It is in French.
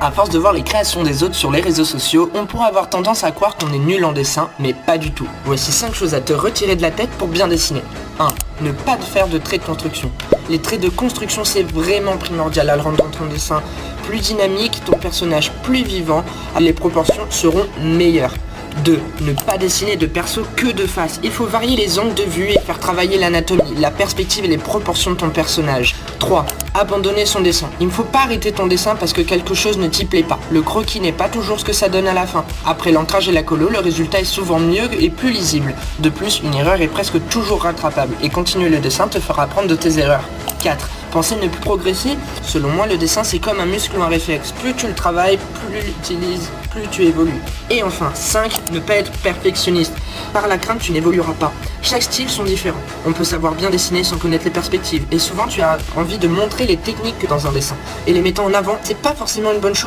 À force de voir les créations des autres sur les réseaux sociaux, on pourrait avoir tendance à croire qu'on est nul en dessin, mais pas du tout. Voici 5 choses à te retirer de la tête pour bien dessiner. 1. Ne pas faire de traits de construction. Les traits de construction, c'est vraiment primordial à le rendre ton dessin plus dynamique, ton personnage plus vivant, les proportions seront meilleures. 2. Ne pas dessiner de perso que de face. Il faut varier les angles de vue et faire travailler l'anatomie, la perspective et les proportions de ton personnage. 3. Abandonner son dessin. Il ne faut pas arrêter ton dessin parce que quelque chose ne t'y plaît pas. Le croquis n'est pas toujours ce que ça donne à la fin. Après l'ancrage et la colo, le résultat est souvent mieux et plus lisible. De plus, une erreur est presque toujours rattrapable et continuer le dessin te fera apprendre de tes erreurs. 4. Penser ne plus progresser. Selon moi, le dessin c'est comme un muscle ou un réflexe. Plus tu le travailles, plus tu l'utilises, plus tu évolues. Et enfin, 5. Ne pas être perfectionniste. Par la crainte, tu n'évolueras pas. Chaque style sont différents. On peut savoir bien dessiner sans connaître les perspectives. Et souvent, tu as envie de montrer les techniques que dans un dessin. Et les mettant en avant, c'est pas forcément une bonne chose.